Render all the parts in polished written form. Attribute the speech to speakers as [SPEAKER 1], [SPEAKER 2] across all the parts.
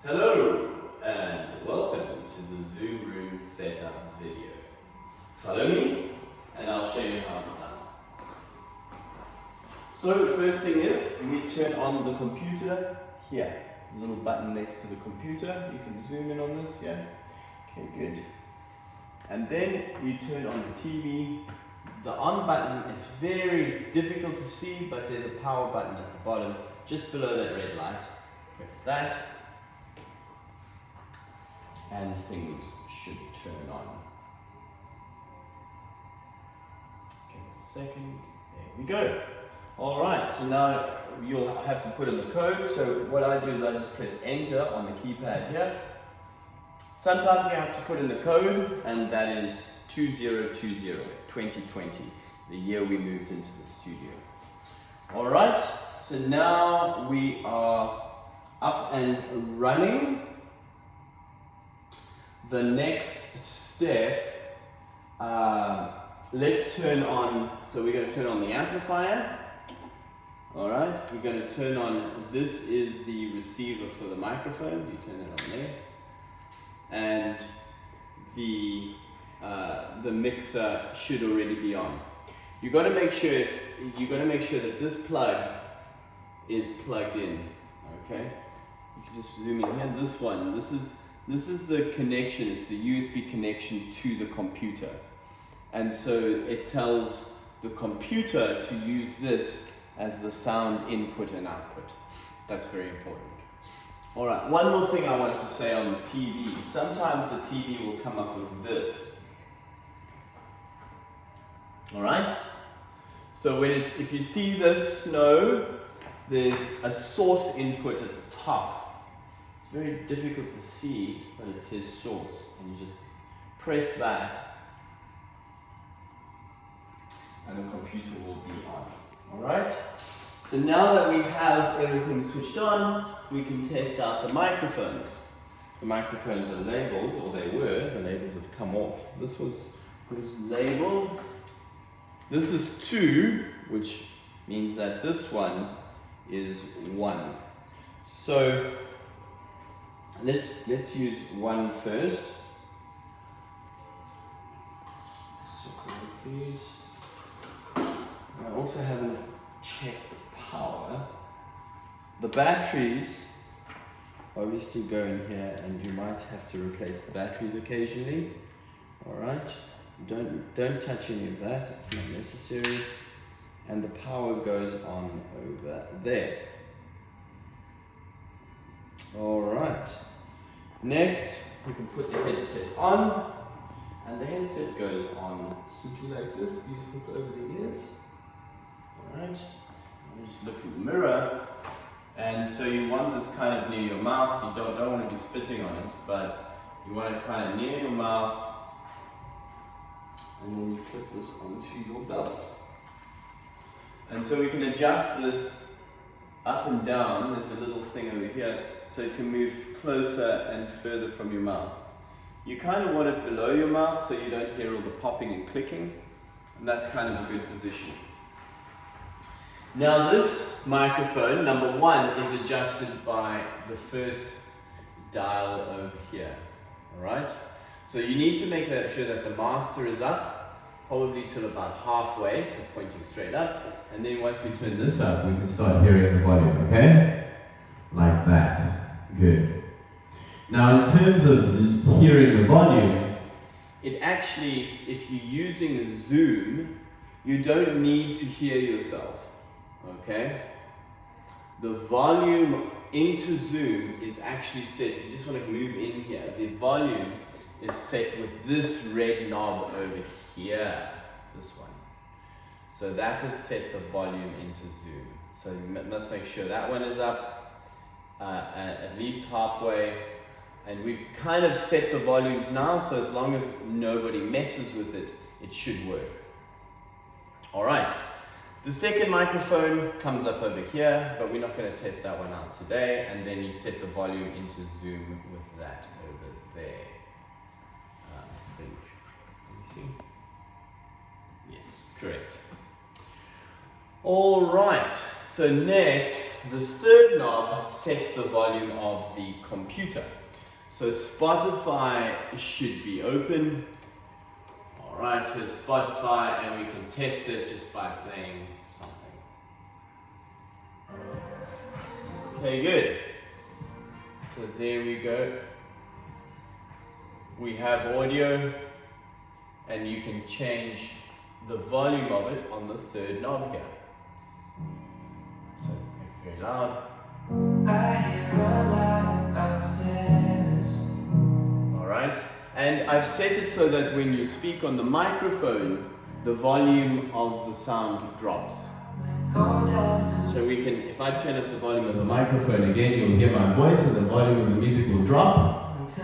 [SPEAKER 1] Hello and welcome to the Zoom Room setup video. Follow me and I'll show you how it's done. So the first thing is we turn on the computer here. A little button next to the computer. You can zoom in on this here. Okay, good. And then you turn on the TV. The on button, it's very difficult to see, but there's a power button at the bottom, just below that red light. Press that. And things should turn on. Give it a second. There we go. Alright, so now you'll have to put in the code. So what I do is I just press enter on the keypad here. Sometimes you have to put in the code, and that is 2020, the year we moved into the studio. Alright, so now we are up and running. The next step, let's turn on, so we're going to turn on the amplifier. Alright, we're going to turn on, this is the receiver for the microphones, you turn it on there. And the mixer should already be on. You've got to make sure that this plug is plugged in. Okay? You can just zoom in here. This one, this is the connection, it's the USB connection to the computer. And so it tells the computer to use this as the sound input and output. That's very important. Alright, one more thing I wanted to say on the TV. Sometimes the TV will come up with this. Alright? So if you see this snow, there's a source input at the top. Very difficult to see, but it says source, and you just press that and the computer will be on. Alright? So now that we have everything switched on, we can test out the microphones. The microphones are labeled, or they were, the labels have come off. This was labeled. This is 2, which means that this one is 1. So let's use 1 first. Separate these. I also haven't checked the power. The batteries obviously go in here, and you might have to replace the batteries occasionally. Alright, don't touch any of that, it's not necessary. And the power goes on over there. Alright, next we can put the headset on, and the headset goes on simply like this. These hook over the ears. Alright, just look in the mirror, and so you want this kind of near your mouth. You don't want to be spitting on it, but you want it kind of near your mouth, and then you put this onto your belt. And so we can adjust this up and down. There's a little thing over here, so it can move closer and further from your mouth. You kind of want it below your mouth so you don't hear all the popping and clicking, and that's kind of a good position. Now this microphone, number 1, is adjusted by the first dial over here. Alright? So you need to make sure that the master is up, probably till about halfway, so pointing straight up. And then once we turn this up, we can start hearing the volume, okay? Like that. Good. Now in terms of hearing the volume, it actually, if you're using Zoom, you don't need to hear yourself. Okay? The volume into Zoom is actually set, you just want to move in here, the volume is set with this red knob over here, this one. So that will set the volume into Zoom. So you must make sure that one is up at least halfway, and we've kind of set the volumes now, so as long as nobody messes with it, it should work. Alright. The second microphone comes up over here, but we're not going to test that one out today. And then you set the volume into Zoom with that over there. I think. Let me see. Yes, correct. All right. So next, this third knob sets the volume of the computer. So Spotify should be open. Alright, here's Spotify, and we can test it just by playing something. Okay, good. So there we go. We have audio, and you can change the volume of it on the third knob here. So make it very loud. Alright, and I've set it so that when you speak on the microphone, the volume of the sound drops. So we can, if I turn up the volume of the microphone again, you'll hear my voice and the volume of the music will drop. As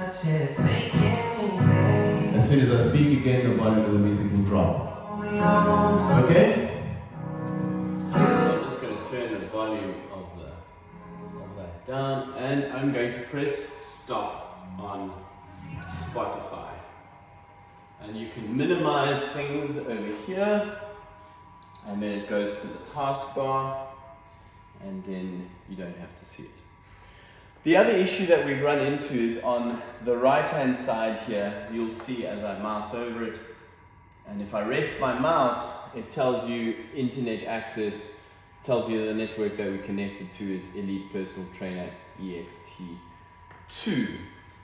[SPEAKER 1] soon as I speak again, the volume of the music will drop. Okay? I'm just going to turn the volume of that down, and I'm going to press stop on Spotify. And you can minimize things over here, and then it goes to the taskbar, and then you don't have to see it. The other issue that we've run into is on the right hand side here. You'll see as I mouse over it, and if I rest my mouse, it tells you internet access, tells you the network that we're connected to is Elite Personal Trainer EXT2.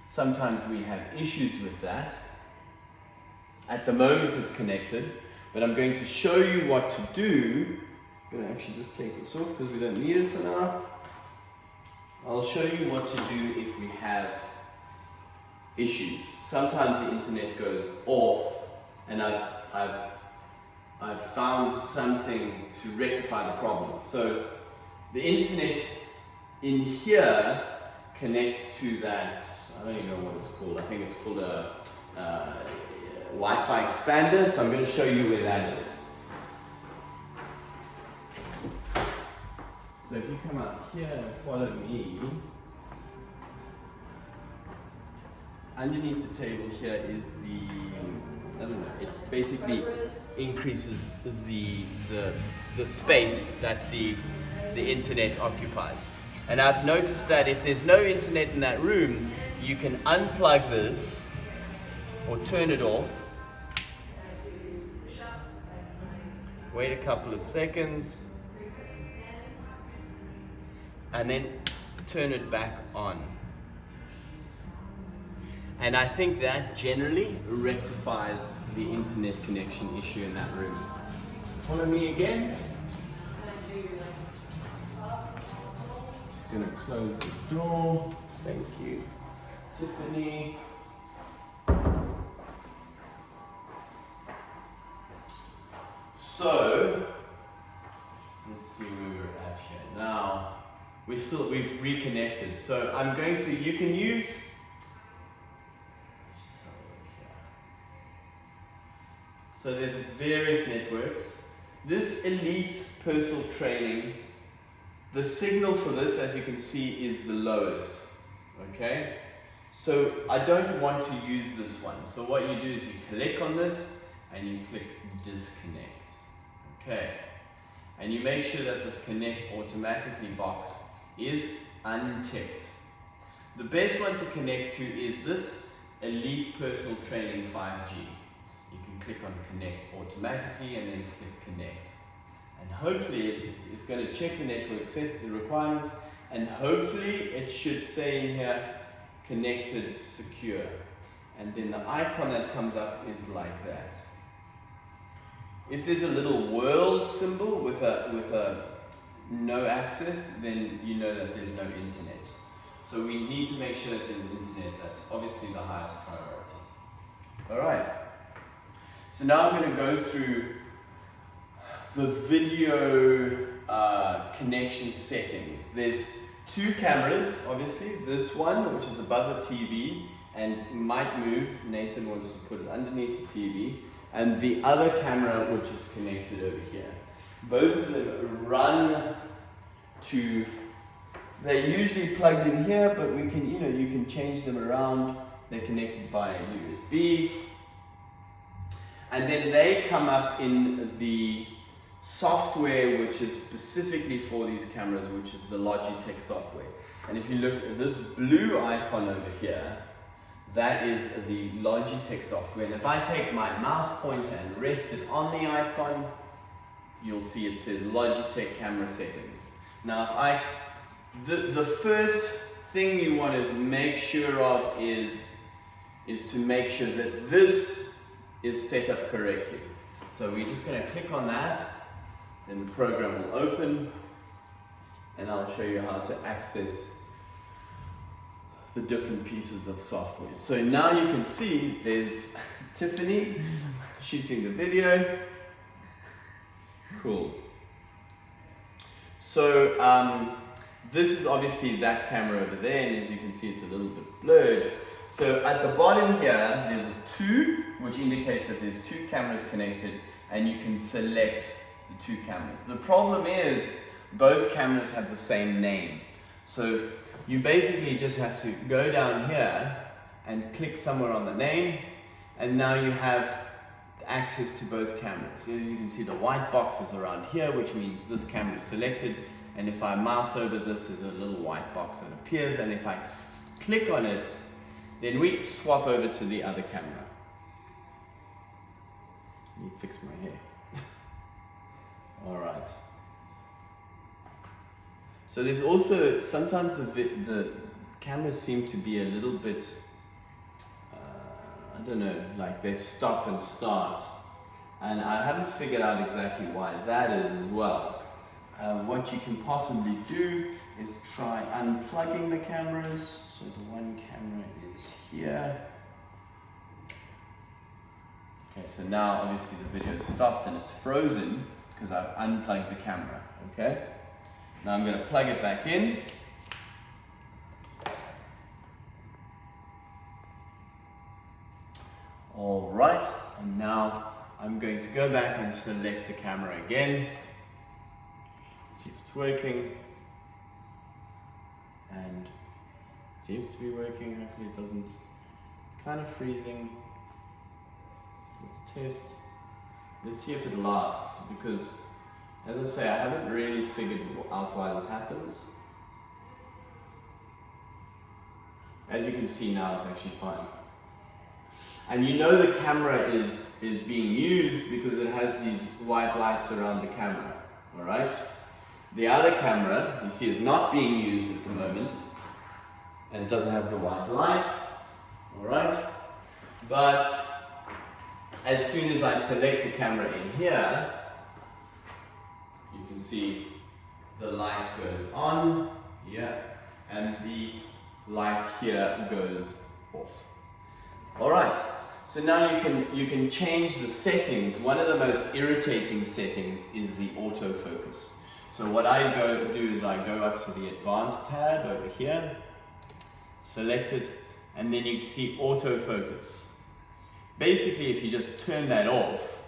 [SPEAKER 1] Sometimes we have issues with that. At the moment it's connected, but I'm going to show you what to do. I'm going to actually just take this off because we don't need it for now. I'll show you what to do if we have issues. Sometimes the internet goes off, and I've found something to rectify the problem. So the internet in here connects to that, I don't even know what it's called. I think it's called a Wi-Fi expander. So I'm going to show you where that is. So if you come up here and follow me, underneath the table here is the, I don't know, it basically increases the space that the internet occupies. And I've noticed that if there's no internet in that room, you can unplug this or turn it off, wait a couple of seconds, and then turn it back on. And I think that generally rectifies the internet connection issue in that room. Follow me again. Just gonna close the door. Thank you, Tiffany. So, let's see where we're at here now. We've reconnected. So I'm going to, you can use, just have a look here. So there's various networks. This Elite Personal Training, the signal for this, as you can see, is the lowest. Okay? So I don't want to use this one. So what you do is you click on this and you click disconnect. Okay? And you make sure that this connect automatically box is unticked. The best one to connect to is this Elite Personal Training 5G. You can click on connect automatically and then click connect. And hopefully it's going to check the network requirements, and hopefully it should say in here connected secure. And then the icon that comes up is like that. If there's a little world symbol with a no access, then you know that there's no internet. So we need to make sure that there's internet. That's obviously the highest priority. Alright, so now I'm going to go through the video connection settings. There's two cameras, obviously. This one, which is above the TV and might move. Nathan wants to put it underneath the TV. And the other camera, which is connected over here. Both of them run to, they're usually plugged in here, but we can, you can change them around. They're connected via USB. And then they come up in the software which is specifically for these cameras, which is the Logitech software. And if you look at this blue icon over here, that is the Logitech software. And if I take my mouse pointer and rest it on the icon, you'll see it says Logitech camera settings. Now, the first thing you want to make sure of is to make sure that this is set up correctly. So we're just going to click on that, then the program will open, and I'll show you how to access the different pieces of software. So now you can see there's Tiffany shooting the video. Cool. So this is obviously that camera over there, and as you can see it's a little bit blurred. So at the bottom here there's a 2, which indicates that there's 2 cameras connected, and you can select the 2 cameras. The problem is both cameras have the same name. So you basically just have to go down here and click somewhere on the name, and now you have access to both cameras. As you can see, the white box is around here, which means this camera is selected, and if I mouse over this, there's a little white box that appears, and if I click on it, then we swap over to the other camera. Let me fix my hair. All right. So there's also, sometimes the cameras seem to be a little bit, I don't know, like they stop and start. And I haven't figured out exactly why that is as well. What you can possibly do is try unplugging the cameras. So the one camera is here. Okay, so now obviously the video stopped and it's frozen because I've unplugged the camera, okay? Now I'm going to plug it back in. All right, and now I'm going to go back and select the camera again. See if it's working. And it seems to be working. Hopefully it doesn't. It's kind of freezing. So let's test. Let's see if it lasts, because as I say, I haven't really figured out why this happens. As you can see now, it's actually fine. And you know the camera is being used because it has these white lights around the camera, all right? The other camera, you see, is not being used at the moment, and it doesn't have the white lights, all right? But as soon as I select the camera in here, you can see the light goes on, yeah, and the light here goes off. All right, so now you can change the settings. One of the most irritating settings is the autofocus. So what I do is I go up to the advanced tab over here, select it, and then you can see autofocus. Basically, if you just turn that off,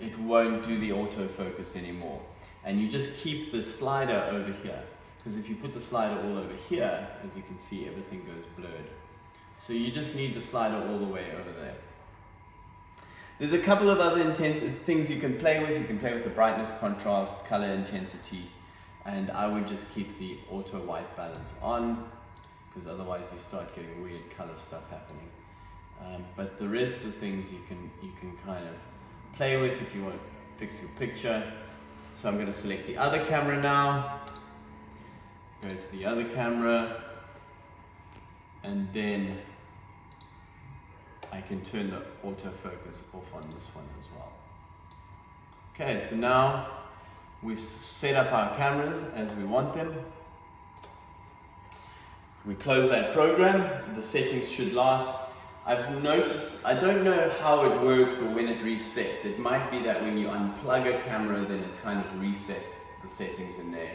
[SPEAKER 1] it won't do the autofocus anymore. And you just keep the slider over here, because if you put the slider all over here, as you can see, everything goes blurred. So you just need the slider all the way over there. There's a couple of other things you can play with. You can play with the brightness, contrast, color intensity, and I would just keep the auto white balance on, because otherwise you start getting weird color stuff happening. But the rest of the things you can kind of play with if you want to fix your picture. So I'm going to select the other camera now, go to the other camera, and then I can turn the autofocus off on this one as well. Okay, so now we've set up our cameras as we want them. We close that program, the settings should last. I've noticed, I don't know how it works or when it resets. It might be that when you unplug a camera, then it kind of resets the settings in there.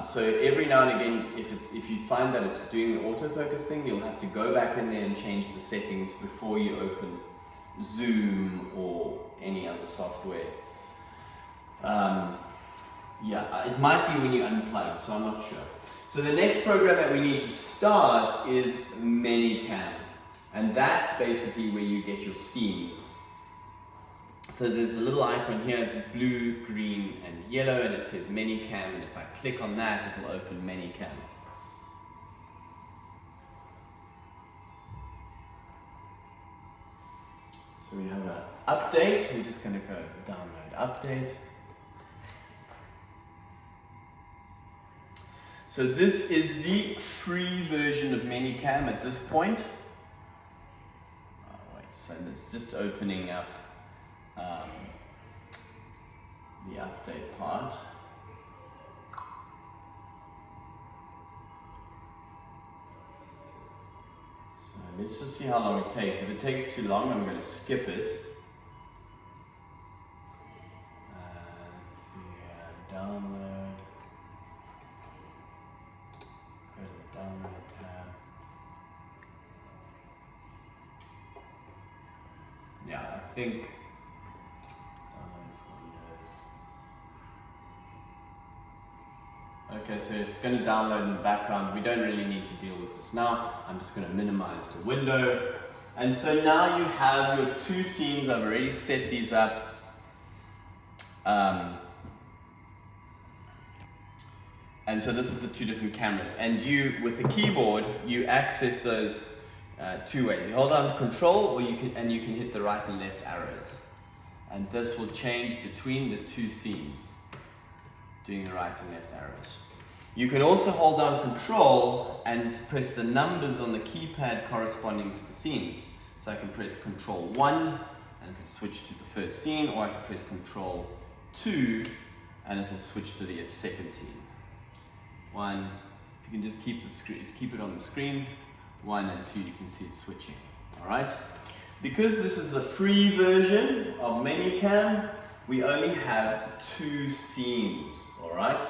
[SPEAKER 1] So every now and again, if you find that it's doing the autofocus thing, you'll have to go back in there and change the settings before you open Zoom or any other software. Yeah, it might be when you unplug, so I'm not sure. So the next program that we need to start is ManyCam. And that's basically where you get your scenes. So there's a little icon here, it's blue, green, and yellow, and it says ManyCam, and if I click on that, it'll open ManyCam. So we have an update, we're just going to go download update. So this is the free version of ManyCam at this point. Oh wait, so it's just opening up the update part. So let's just see how long it takes. If it takes too long, I'm going to skip it. Let's see, download. Go to the download tab. Yeah, I think okay, so it's going to download in the background. We don't really need to deal with this now. I'm just going to minimize the window. And so now you have your two scenes. I've already set these up. And so this is the two different cameras. And you, with the keyboard, you access those two ways. You hold down Control, or you can hit the right and left arrows. And this will change between the two scenes, doing the right and left arrows. You can also hold down Control and press the numbers on the keypad corresponding to the scenes. So I can press Control 1 and it'll switch to the first scene, or I can press Control 2 and it'll switch to the second scene. 1, if you can just keep it on the screen, 1 and 2, you can see it switching. Alright? Because this is the free version of ManyCam, we only have 2 scenes. Alright?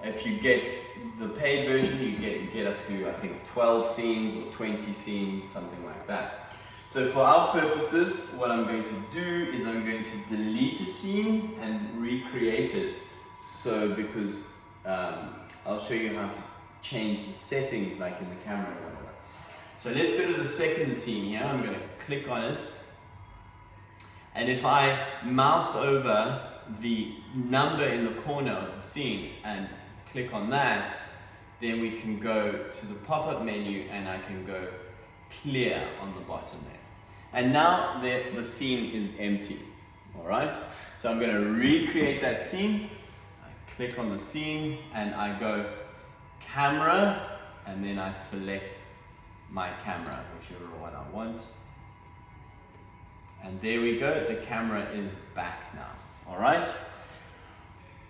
[SPEAKER 1] If you get the paid version, you get up to, I think, 12 scenes or 20 scenes, something like that. So for our purposes, what I'm going to do is I'm going to delete a scene and recreate it. So because I'll show you how to change the settings, like in the camera or whatever. So let's go to the second scene here. I'm going to click on it. And if I mouse over the number in the corner of the scene and click on that, then we can go to the pop-up menu and I can go clear on the bottom there. And now the scene is empty. Alright? So I'm going to recreate that scene. I click on the scene and I go camera, and then I select my camera, whichever one I want. And there we go, the camera is back now. Alright?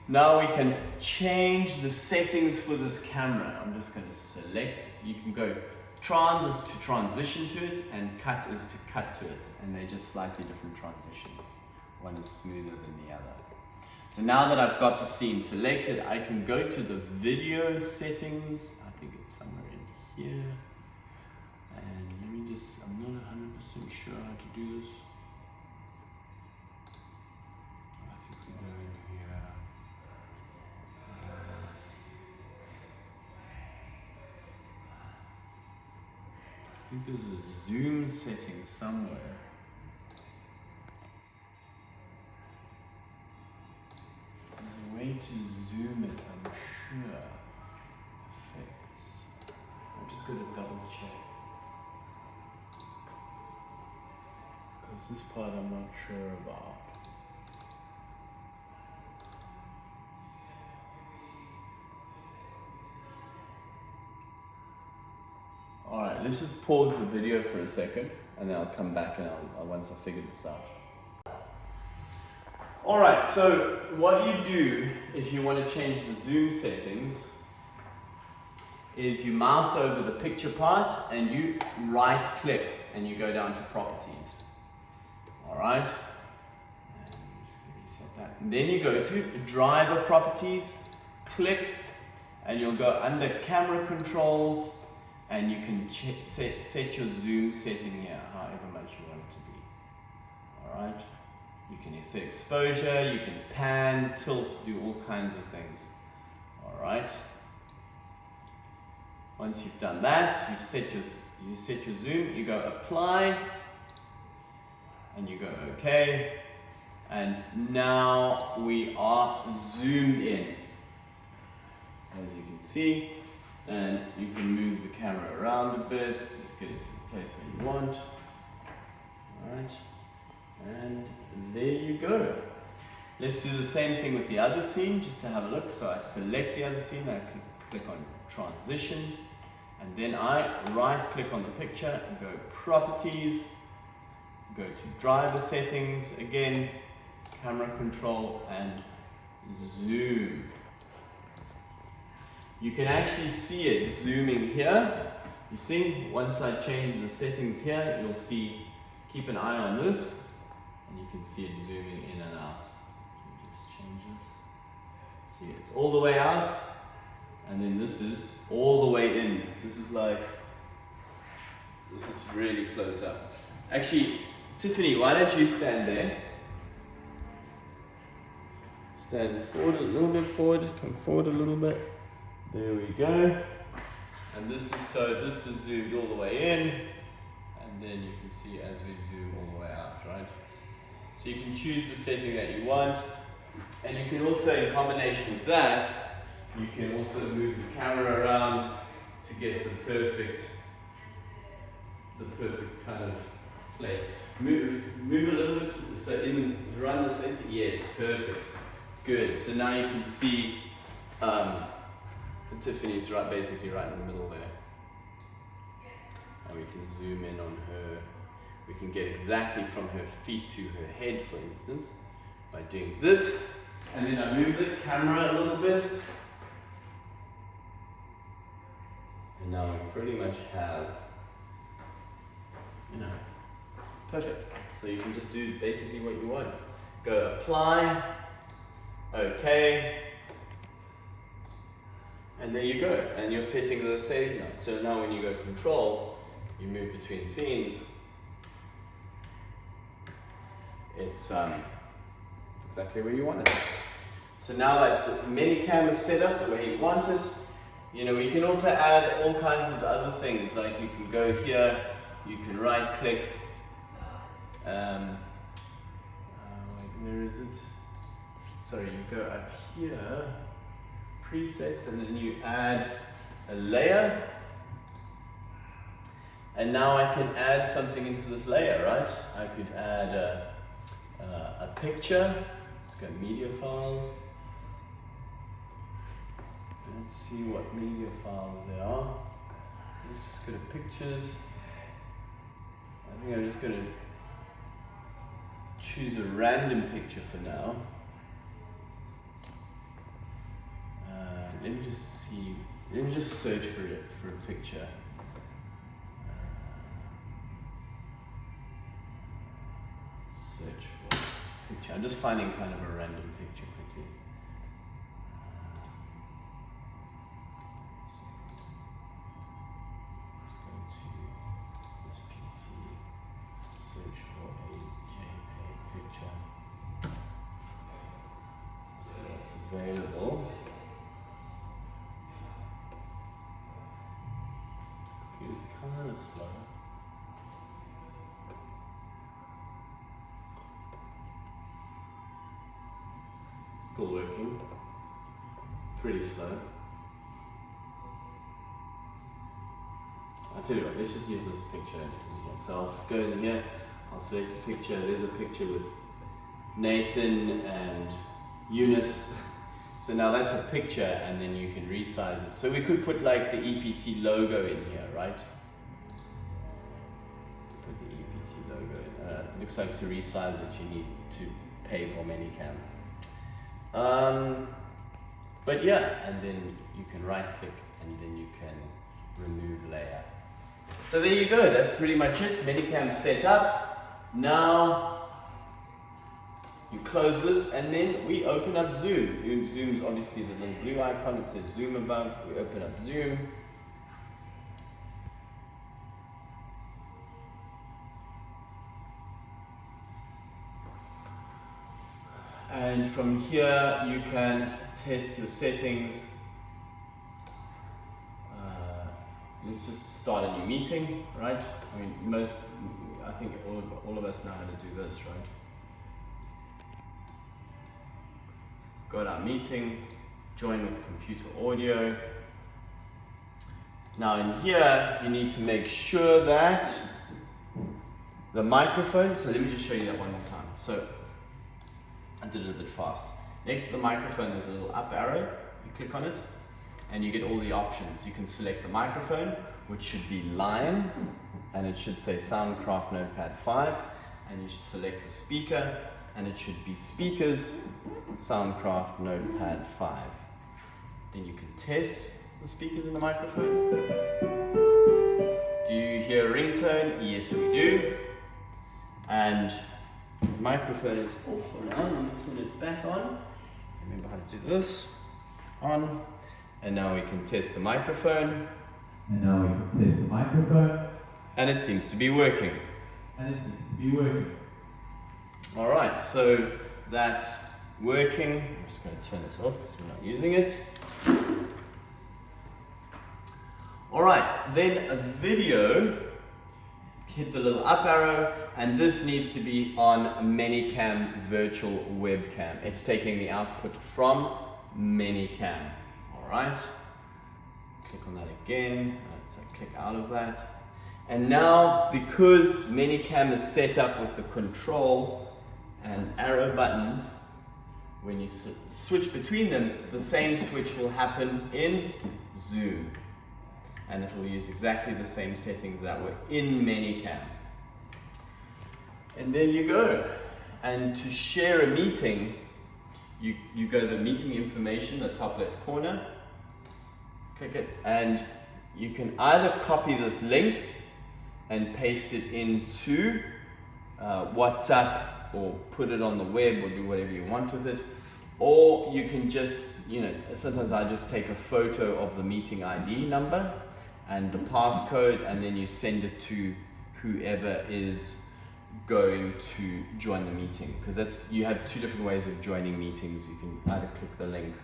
[SPEAKER 1] Now we can change the settings for this camera. I'm just going to select, you can go trans is to transition to it, and cut is to cut to it. And they're just slightly different transitions. One is smoother than the other. So now that I've got the scene selected, I can go to the video settings. I think it's somewhere in here. And let me just, I'm not 100% sure how to do this. I think we go in here. I think there's a zoom setting somewhere. There's a way to zoom it, I'm sure. Effects. I'm just going to double check. Because this part I'm not sure about. Alright, let's just pause the video for a second and then I'll come back and I'll once I figure this out. Alright, so what you do if you want to change the zoom settings is you mouse over the picture part and you right click and you go down to properties. Alright, and I'm just going to reset that. And then you go to driver properties, click, and you'll go under camera controls. And you can set your zoom setting here, however much you want it to be. Alright? You can set exposure, you can pan, tilt, do all kinds of things. Alright? Once you've done that, you set your zoom, you go apply, and you go OK. And now we are zoomed in, as you can see, and you can move the camera around a bit, just get it to the place where you want. Alright, and there you go. Let's do the same thing with the other scene, just to have a look. So I select the other scene, I click on transition, and then I right click on the picture and go properties, go to driver settings, again, camera control, and zoom. You can actually see it zooming here. You see, once I change the settings here, you'll see, keep an eye on this, and you can see it zooming in and out. Just change this. See, it's all the way out, and then this is all the way in. This is really close up. Actually, Tiffany, why don't you stand there? Stand forward a little bit forward, come forward a little bit. There we go. And this is zoomed all the way in, and then you can see as we zoom all the way out, right? So you can choose the setting that you want, and you can also, in combination with that, you can also move the camera around to get the perfect kind of place. Move a little bit, so around the center. Yes, perfect. Good. So now you can see Tiffany's basically right in the middle there. And we can zoom in on her. We can get exactly from her feet to her head, for instance, by doing this. And then I move the camera a little bit. And now we pretty much have, perfect. So you can just do basically what you want. Go apply, okay, and there you go. And your settings are saved now. So now when you go control, you move between scenes. It's exactly where you want it. So now that the ManyCam is set up the way you want it, we can also add all kinds of other things. Like you can go here, you can right click. Where is it? Sorry, you go up here, presets, and then you add a layer. And now I can add something into this layer, right? I could add a picture. Let's go media files. Let's see what media files there are. Let's just go to pictures. I think I'm just going to choose a random picture for now. Let me just see. Let me just search for a picture. Search for a picture. I'm just finding kind of a random picture quickly. Let's go to this PC. Search for a JPEG picture. So that's available. Computer's kind of slow. Still working. Pretty slow. I'll tell you what, let's just use this picture in here. So I'll go in here, I'll select a picture. There's a picture with Nathan and Eunice. So now that's a picture, and then you can resize it. So we could put like the EPT logo in here, right? Put the EPT logo in. It looks like to resize it, you need to pay for ManyCam. But yeah, and then you can right click, and then you can remove layer. So there you go, that's pretty much it. ManyCam set up. Now you close this, and then we open up Zoom. Zoom's obviously the little blue icon, it says Zoom above. We open up Zoom. And from here you can test your settings. Let's just start a new meeting, right? I think all of us know how to do this, right? Go to our meeting, join with computer audio. Now in here, you need to make sure that the microphone, so let me just show you that one more time. So I did it a bit fast. Next to the microphone, there's a little up arrow. You click on it and you get all the options. You can select the microphone, which should be line, and it should say Soundcraft Notepad 5, and you should select the speaker, and it should be speakers, Soundcraft Notepad 5. Then you can test the speakers in the microphone. Do you hear a ringtone? Yes, we do. And the microphone is off for now. Let me turn it back on. Remember how to do this. On. And now we can test the microphone. And it seems to be working. Alright, so that's working. I'm just going to turn this off because we're not using it. Alright, then a video. Hit the little up arrow, and this needs to be on ManyCam virtual webcam. It's taking the output from ManyCam. Alright, click on that again. So click out of that. And now, because ManyCam is set up with the control and arrow buttons, when you switch between them, the same switch will happen in Zoom. And it'll use exactly the same settings that were in ManyCam. And there you go. And to share a meeting, you go to the meeting information, the top left corner, click it, and you can either copy this link and paste it into WhatsApp, or put it on the web, or do whatever you want with it. Or you can just, sometimes I just take a photo of the meeting ID number and the passcode, and then you send it to whoever is going to join the meeting. Because you have two different ways of joining meetings. You can either click the link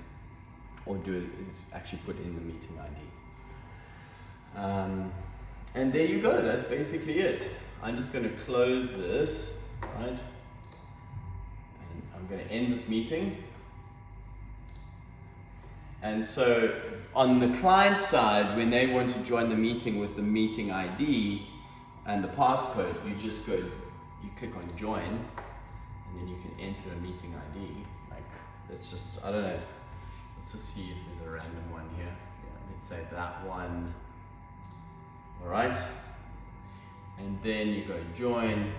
[SPEAKER 1] or do it is actually put in the meeting ID. And there you go, that's basically it. I'm just going to close this, right? And I'm going to end this meeting. And so on the client side, when they want to join the meeting with the meeting ID and the passcode, you just go, you click on join, and then you can enter a meeting ID. Like, it's just, I don't know, let's just see if there's a random one here. Yeah, let's say that one. All right. And then you go join.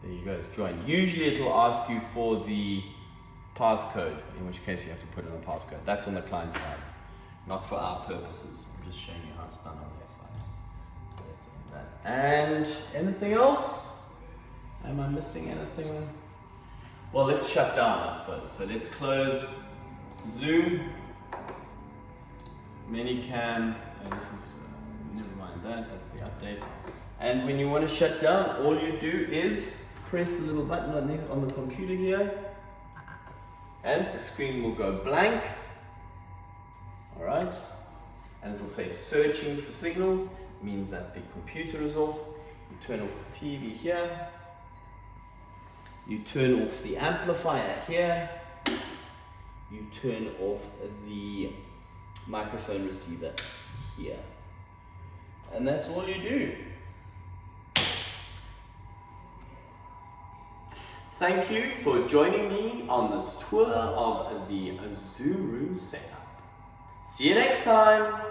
[SPEAKER 1] There you go, it's joined. Usually it'll ask you for the passcode, in which case you have to put in a passcode. That's on the client side, not for our purposes. I'm just showing you how it's done on their side. So let's end that. And anything else? Am I missing anything? Well, let's shut down, I suppose. So let's close Zoom, ManyCam, and this is, never mind that, that's the update. And when you want to shut down, all you do is press the little button on the computer here, and the screen will go blank. All right, and it'll say searching for signal, means that the computer is off. You turn off the TV here, you turn off the amplifier here, you turn off the microphone receiver here, and that's all you do. Thank you for joining me on this tour of the Zoom Room setup. See you next time.